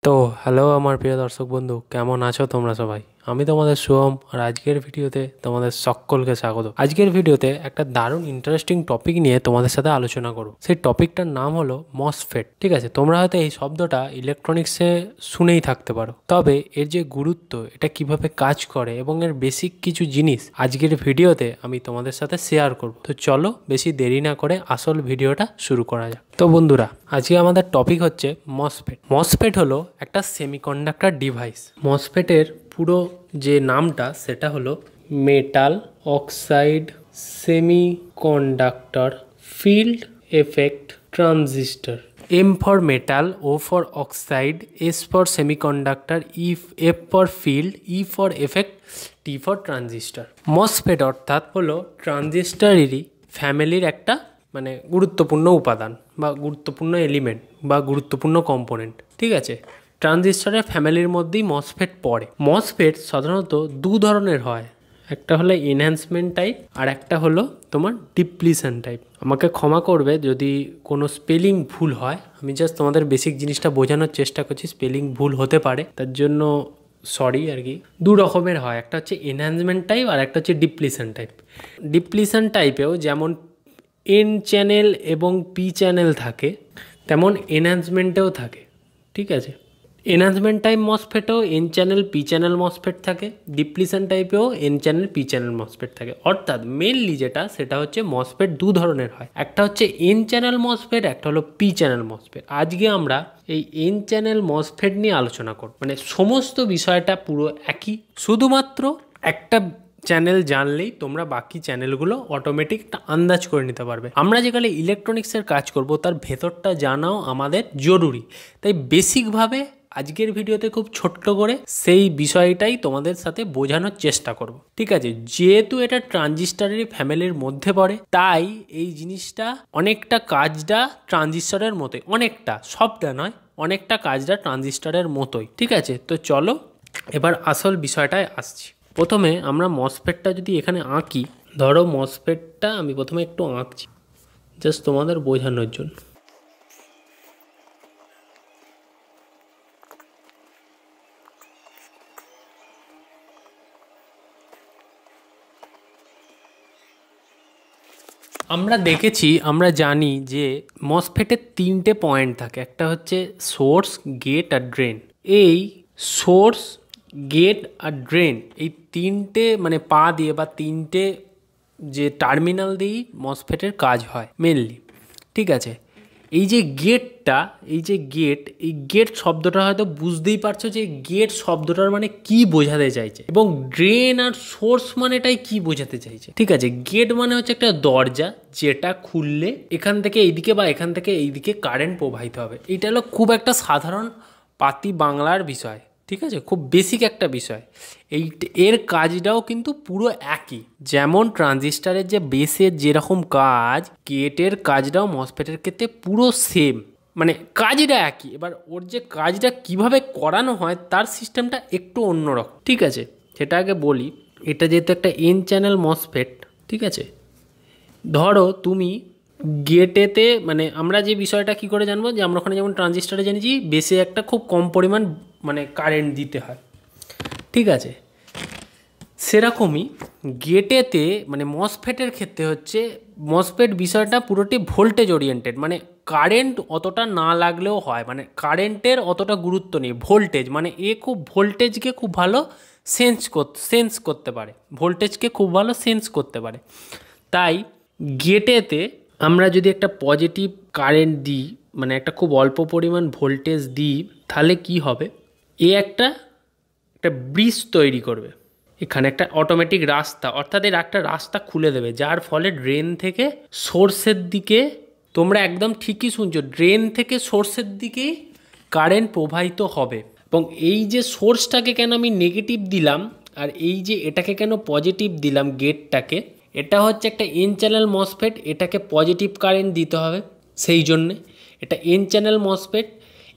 তো হ্যালো আমার প্রিয় দর্শক বন্ধু, কেমন আছো তোমরা সবাই? আমি তোমাদের শুভম, আর আজকের ভিডিওতে তোমাদের সকলকে স্বাগত। আজকের ভিডিওতে একটা দারুণ ইন্টারেস্টিং টপিক নিয়ে তোমাদের সাথে আলোচনা করব। সেই টপিকটার নাম হলো মসফেট। ঠিক আছে, তোমরা হয়তো এই শব্দটা ইলেকট্রনিক্সে শুনেই থাকতে পারো, তবে এর যে গুরুত্ব, এটা কিভাবে কাজ করে এবং এর বেসিক কিছু জিনিস আজকের ভিডিওতে আমি তোমাদের সাথে শেয়ার করব। তো চলো বেশি দেরি না করে আসল ভিডিওটা শুরু করা যাক। তো বন্ধুরা, আজকে আমাদের টপিক হচ্ছে মসফেট। মসফেট হলো একটা সেমিকন্ডাক্টর ডিভাইস। মসফেটের পুরো যে নামটা সেটা হলো metal oxide semiconductor field effect transistor. M for metal, O for oxide, S for semiconductor, F for field, E for effect, T for transistor. MOSFET অর্থাৎ হলো ট্রানজিস্টরেরই ফ্যামিলির একটা গুরুত্বপূর্ণ উপাদান বা গুরুত্বপূর্ণ এলিমেন্ট বা গুরুত্বপূর্ণ কম্পোনেন্ট। ঠিক আছে, ট্রানজিস্টরের ফ্যামিলির মধ্যেই মসফেট পড়ে। মসফেট সাধারণত দু ধরনের হয়, একটা হলো এনহ্যান্সমেন্ট টাইপ আর একটা হলো তোমার ডিপ্লিশন টাইপ। আমাকে ক্ষমা করবে যদি কোনো স্পেলিং ভুল হয়, আমি জাস্ট তোমাদের বেসিক জিনিসটা বোঝানোর চেষ্টা করছি। স্পেলিং ভুল হতে পারে, তার জন্য সরি আর কি। দু রকমের হয়, একটা হচ্ছে এনহ্যান্সমেন্ট টাইপ আর একটা হচ্ছে ডিপ্লিশন টাইপ। ডিপ্লিশন টাইপেও যেমন এন চ্যানেল এবং পি চ্যানেল থাকে, তেমন এনহ্যান্সমেন্টেও থাকে। ঠিক আছে, এনহ্যান্সমেন্ট টাইপ মসফেটেও N channel P channel MOSFET থাকে, ডিপ্লিশন টাইপেও N channel P channel MOSFET থাকে। অর্থাৎ মেনলি যেটা সেটা হচ্ছে মসফেট দু ধরনের হয়, একটা হচ্ছে এন চ্যানেল মসফেট, একটা হলো পি চ্যানেল মসফেট। আজকে আমরা এই এন চ্যানেল মসফেট নিয়ে আলোচনা করব। সমস্ত বিষয়টা পুরো একই, শুধুমাত্র একটা চ্যানেল জানলেই তোমরা বাকি চ্যানেলগুলো অটোমেটিক আন্দাজ করে নিতে পারবে। আমরা যেখানে ইলেকট্রনিক্সের কাজ করব তার ভেতরটা জানাও আমাদের জরুরি, তাই বেসিকভাবে আজকের ভিডিওতে খুব ছোট্ট করে সেই বিষয়টাই তোমাদের সাথে বোঝানোর চেষ্টা করব। ঠিক আছে, যেহেতু এটা ট্রানজিস্টরের ফ্যামিলির মধ্যে পড়ে, তাই এই জিনিসটা অনেকটা কাজটা ট্রানজিস্টরের মতোই, অনেকটা, সবটা নয়, অনেকটা কাজটা ট্রানজিস্টরের মতোই। ঠিক আছে, তো চলো এবার আসল বিষয়টায় আসছি। প্রথমে আমরা মসফেটটা যদি এখানে আঁকি, ধরো মসফেটটা আমি প্রথমে একটু আঁকছি জাস্ট তোমাদের বোঝানোর জন্য। আমরা দেখেছি, আমরা জানি যে মসফেটের তিনটে পয়েন্ট থাকে, একটা হচ্ছে সোর্স, গেট আর ড্রেন। এই সোর্স, গেট আর ড্রেন, এই তিনটে পা দিয়ে বা তিনটে যে টার্মিনাল দিয়েই মসফেটের কাজ হয় মেনলি। ঠিক আছে, এই যে গেটটা, এই গেট শব্দটা হয়তো বুঝতেই পারছো যে গেট শব্দটার কি বোঝাতে চাইছে, এবং ড্রেন আর সোর্স মানেটাই কি বোঝাতে চাইছে। ঠিক আছে, গেট হচ্ছে একটা দরজা, যেটা খুললে এখান থেকে এইদিকে বা এখান থেকে এইদিকে কারেন্ট প্রবাহিত হবে। এটা হলো খুব একটা সাধারণ পাতি বাংলার বিষয়। ঠিক আছে, খুব বেসিক একটা বিষয়। এর কাজটাও কিন্তু পুরো একই, যেমন ট্রানজিস্টরের যে বেসের যেরকম কাজ, গেটের কাজটাও মসফেটের ক্ষেত্রে পুরো সেম, কাজটা একই। এবার ওর যে কাজটা কিভাবে করানো হয় তার সিস্টেমটা একটু অন্যরকম। ঠিক আছে, সেটা আগে বলি। এটা যেহেতু একটা এন চ্যানেল মসফেট, ঠিক আছে, ধরো তুমি গেটেতে আমরা যে বিষয়টা কি করে জানবো, যে আমরা ওখানে যেমন ট্রানজিস্টরে জেনেছি বেসে একটা খুব কম পরিমাণ কারেন্ট দিতে হয়। ঠিক আছে, সেরকমই গেটেতে মসফেটের ক্ষেত্রে হচ্ছে, মসফেট বিষয়টা পুরোটি ভোল্টেজ ওরিয়েন্টেড, কারেন্ট অতটা না লাগলেও হয়, কারেন্টের অতটা গুরুত্ব নেই। ভোল্টেজ খুব ভোল্টেজকে খুব ভালো সেন্স করতে পারে, ভোল্টেজকে খুব ভালো সেন্স করতে পারে। তাই গেটেতে আমরা যদি একটা পজিটিভ কারেন্ট দিই, একটা খুব অল্প পরিমাণ ভোল্টেজ দিই, তাহলে কি হবে, একটা ব্রিজ তৈরি করবে, এখানে একটা অটোমেটিক রাস্তা, অর্থাৎ এর একটা রাস্তা খুলে দেবে, যার ফলে ড্রেন থেকে সোর্সের দিকে, তোমরা একদম ঠিকই শুনছো, ড্রেন থেকে সোর্সের দিকেই কারেন্ট প্রবাহিত হবে। এবং এই যে সোর্সটাকে কেন আমি নেগেটিভ দিলাম আর এই যে এটাকে কেন পজিটিভ দিলাম, গেটটাকে, এটা হচ্ছে একটা এন চ্যানেল মসফেট, এটাকে পজিটিভ কারেন্ট দিতে হবে, সেই জন্যে এটা এন চ্যানেল মসফেট।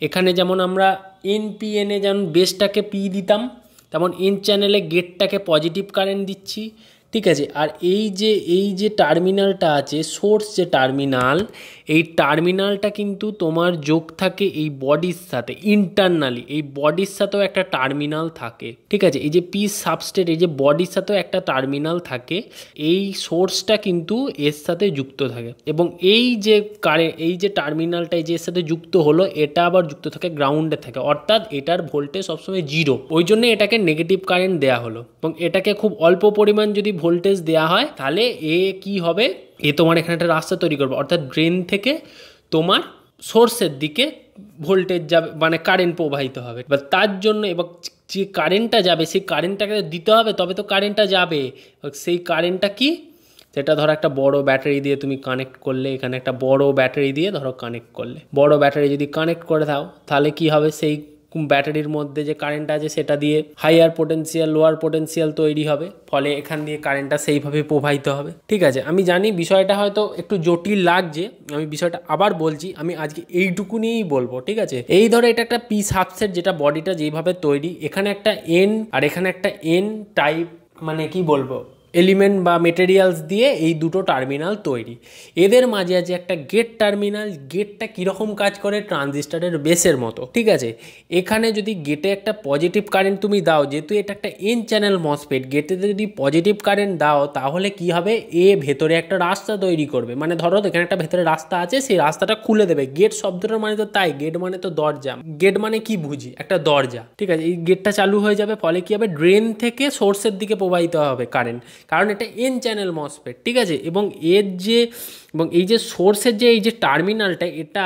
এখানে যেমন আমরা এনপিএনে যেমন বেসটাকে পি দিতাম, তেমন এন চ্যানেলে গেটটাকে পজিটিভ কারেন্ট দিচ্ছি, ঠিক আছে। আর এই যে টার্মিনালটা আছে, সোর্স যে টার্মিনাল, এই টার্মিনালটা কিন্তু তোমার যোগ থাকে এই বডির সাথে ইন্টারনালি, এই বডির সাথেও একটা টার্মিনাল থাকে। ঠিক আছে, এই যে পি সাবস্টেট, এই যে বডির সাথেও একটা টার্মিনাল থাকে, এই সোর্সটা কিন্তু এর সাথে যুক্ত থাকে। এবং এই যে টার্মিনালটা এই যে এর সাথে যুক্ত হলো, এটা আবার যুক্ত থাকে গ্রাউন্ডে থাকে, অর্থাৎ এটার ভোল্টেজ সবসময় 0। ওই জন্য এটাকে নেগেটিভ কারেন্ট দেওয়া হলো। এবং এটাকে খুব অল্প পরিমাণ যদি ভোল্টেজ দেওয়া হয়, তাহলে কি হবে, তোমার এখানে একটা রাস্তা তৈরি করবে, অর্থাৎ ড্রেন থেকে তোমার সোর্সের দিকে ভোল্টেজ যাবে, মানে কারেন্ট প্রবাহিত হবে। এবার তার জন্য এবার যে কারেন্টটা যাবে, সেই কারেন্টটাকে দিতে হবে, তবে তো কারেন্টটা যাবে। সেই কারেন্টটা কি, সেটা ধরো একটা বড় ব্যাটারি দিয়ে তুমি কানেক্ট করলে, এখানে একটা বড় ব্যাটারি দিয়ে ধরো কানেক্ট করলে, বড় ব্যাটারি যদি কানেক্ট করে দাও, তাহলে কি হবে, সেই ব্যাটারির মধ্যে যে কারেন্ট আছে সেটা দিয়ে হাইয়ার পোটেনশিয়াল লোয়ার পোটেনশিয়াল তৈরি হবে, ফলে এখান দিয়ে কারেন্টটা সেইভাবে প্রবাহিত হবে। ঠিক আছে, আমি জানি বিষয়টা হয়তো একটু জটিল লাগছে, আমি বিষয়টা আবার বলছি, আমি আজকে এইটুকু নিয়েই বলবো। ঠিক আছে, এই ধরো এটা একটা পি সাবসেট, যেটা বডিটা যেইভাবে তৈরি, এখানে একটা এন আর এখানে একটা এন টাইপ, মানে কি বলবো, এলিমেন্ট বা মেটেরিয়ালস দিয়ে এই দুটো টার্মিনাল তৈরি। এদের মাঝে আছে একটা গেট টার্মিনাল। গেটটা কীরকম কাজ করে, ট্রানজিস্টারের বেসের মতো। ঠিক আছে, এখানে যদি গেটে একটা পজিটিভ কারেন্ট তুমি দাও, যেহেতু এটা একটা এন চ্যানেল মসফেট, গেটেতে যদি পজিটিভ কারেন্ট দাও, তাহলে কি হবে, ভেতরে একটা রাস্তা তৈরি করবে। মানে ধরো এখানে একটা ভেতরে রাস্তা আছে, সেই রাস্তাটা খুলে দেবে। গেট শব্দটার মানে তো তাই, গেট মানে তো দরজা। গেট মানে কি বুঝি, একটা দরজা। ঠিক আছে, এই গেটটা চালু হয়ে যাবে, ফলে কি হবে, ড্রেন থেকে সোর্সের দিকে প্রবাহিত হবে কারেন্ট, কারণ এটা এন চ্যানেল মসফেট। ঠিক আছে, এবং এই যে সোর্সের যে এই যে টার্মিনালটা, এটা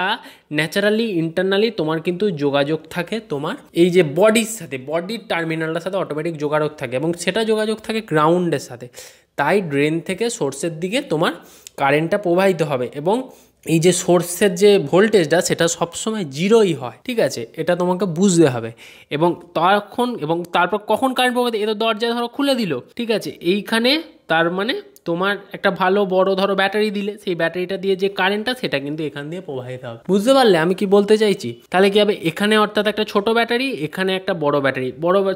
ন্যাচারালি ইন্টারনালি তোমার কিন্তু যোগাযোগ থাকে তোমার এই যে বডির সাথে, বডির টার্মিনালটার সাথে অটোমেটিক যোগাযোগ থাকে, এবং সেটা যোগাযোগ থাকে গ্রাউন্ডের সাথে। তাই ড্রেন থেকে সোর্সের দিকে তোমার কারেন্টটা প্রবাহিত হবে, এবং এই যে সোর্সের যে ভোল্টেজটা, সেটা সবসময় 0ই হয়। ঠিক আছে, এটা তোমাকে বুঝতে হবে। এবং তারপর কখন কারেন্ট প্রবাহিত, এটা দরজা ধরো খুলে দিল, ঠিক আছে, এইখানে তার মানে তোমার একটা ভালো বড় ধরো ব্যাটারি দিলে, সেই ব্যাটারিটা দিয়ে যে কারেন্টটা, সেটা কিন্তু এখান দিয়ে প্রবাহিত হবে। বুঝতে পারলে আমি কি বলতে চাইছি? তাহলে কি হবে, এখানে অর্থাৎ একটা ছোট ব্যাটারি, এখানে একটা বড় ব্যাটারি,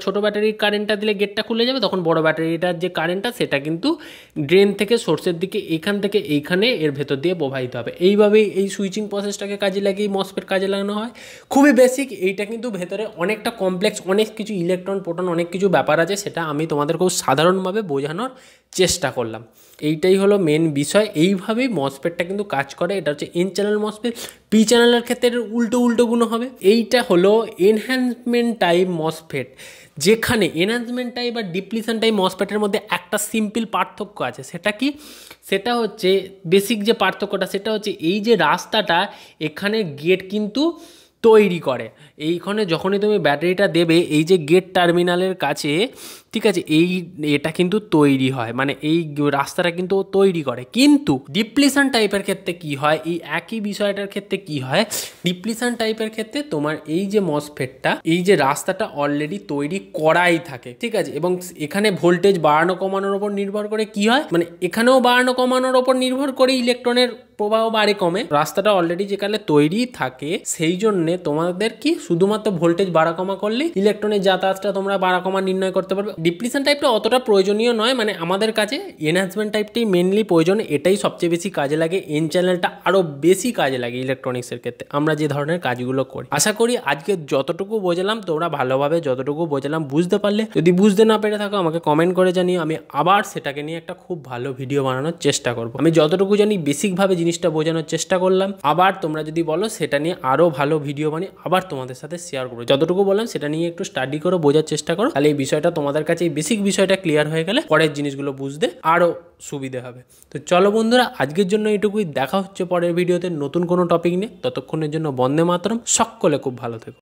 ছোট ব্যাটারির কারেন্টটা দিলে গেটটা খুলে যাবে, তখন বড় ব্যাটারিটার যে কারেন্টটা, সেটা কিন্তু ড্রেন থেকে সোর্সের দিকে, এখান থেকে এইখানে এর ভেতর দিয়ে প্রবাহিত হবে। এইভাবেই এই সুইচিং প্রসেসটাকে কাজে লাগিয়ে মসফেট কাজে লাগানো হয়। খুবই বেসিক। এইটা কিন্তু ভেতরে অনেকটা কমপ্লেক্স, অনেক কিছু ইলেকট্রন প্রোটন অনেক কিছু ব্যাপার আছে, সেটা আমি তোমাদের খুব সাধারণভাবে বোঝানোর চেষ্টা করলাম। এইটাই হলো মেন বিষয়। এইভাবেই মসফেটটা কিন্তু কাজ করে। এটা হচ্ছে এন চ্যানেল মসফেট। পি চ্যানেলের ক্ষেত্রে উল্টো গুণ হবে। এইটা হলো এনহ্যান্সমেন্ট টাইপ মসফেট, যেখানে এনহ্যান্সমেন্ট টাইপ আর ডিপ্লিশন টাইপ মসফেটের মধ্যে একটা সিম্পল পার্থক্য আছে। সেটা কি, সেটা হচ্ছে বেসিক যে পার্থক্যটা, সেটা হচ্ছে এই যে রাস্তাটা এখানে গেট কিন্তু তৈরি করে। এইখানে যখনই তুমি ব্যাটারিটা দেবে, এই যে গেট টার্মিনালের কাছে, ঠিক আছে, এটা কিন্তু তৈরি হয়, মানে এই রাস্তাটা কিন্তু তৈরি করে। কিন্তু ডিপ্লিশন টাইপের ক্ষেত্রে কি হয়, এই একই বিষয়টার ক্ষেত্রে কি হয়, ডিপ্লিশন টাইপের ক্ষেত্রে তোমার এই যে মসফেটটা, এই যে রাস্তাটা অলরেডি তৈরি করাই থাকে। ঠিক আছে, এবং এখানে ভোল্টেজ বাড়ানো কমানোর উপর নির্ভর করে কি হয়, মানে এখানেও বাড়ানো কমানোর উপর নির্ভর করে ইলেকট্রনের প্রবাহ বাড়ে কমে। রাস্তাটা অলরেডি যেখানে তৈরি থাকে, সেই জন্যে তোমাদের কি শুধুমাত্র ভোল্টেজ বাড়া কমা করলে ইলেকট্রনের যাতায়াতটা তোমরা বাড়া কমা নির্ণয় করতে পারবে। ডিপ্লিশন টাইপটা অতটা প্রয়োজনীয় নয়, মানে আমাদের কাছে এনহ্যান্সমেন্ট টাইপটাই মেনলি প্রয়োজন। এটাই সবচেয়ে বেশি কাজে লাগে। এন চ্যানেলটা আরও বেশি কাজে লাগে ইলেকট্রনিক্সের ক্ষেত্রে, আমরা যে ধরনের কাজগুলো করি। আশা করি আজকে যতটুকু বোঝালাম তোমরা ভালোভাবে যতটুকু বোঝালাম বুঝতে পারলে। যদি বুঝতে না পেরে থাকো আমাকে কমেন্ট করে জানিয়ে, আমি আবার সেটাকে নিয়ে একটা খুব ভালো ভিডিও বানানোর চেষ্টা করব। আমি যতটুকু জানি বেসিকভাবে জিনিসটা বোঝানোর চেষ্টা করলাম। আবার তোমরা যদি বলো সেটা নিয়ে আরও ভালো ভিডিও বানিয়ে আবার তোমাদের সাথে শেয়ার করবো। যতটুকু বললাম সেটা নিয়ে একটু স্টাডি করো, বোঝার চেষ্টা করো, তাহলে এই বিষয়টা তোমাদের কাছে, এই বেসিক বিষয়টা ক্লিয়ার হয়ে গেলে পরের জিনিসগুলো বুঝতে আরও সুবিধে হবে। তো চলো বন্ধুরা, আজকের জন্য এটুকুই। দেখা হচ্ছে পরের ভিডিওতে নতুন কোনো টপিক নিয়ে। ততক্ষণের জন্য বন্দে মাতরম। সকলে খুব ভালো থেকো।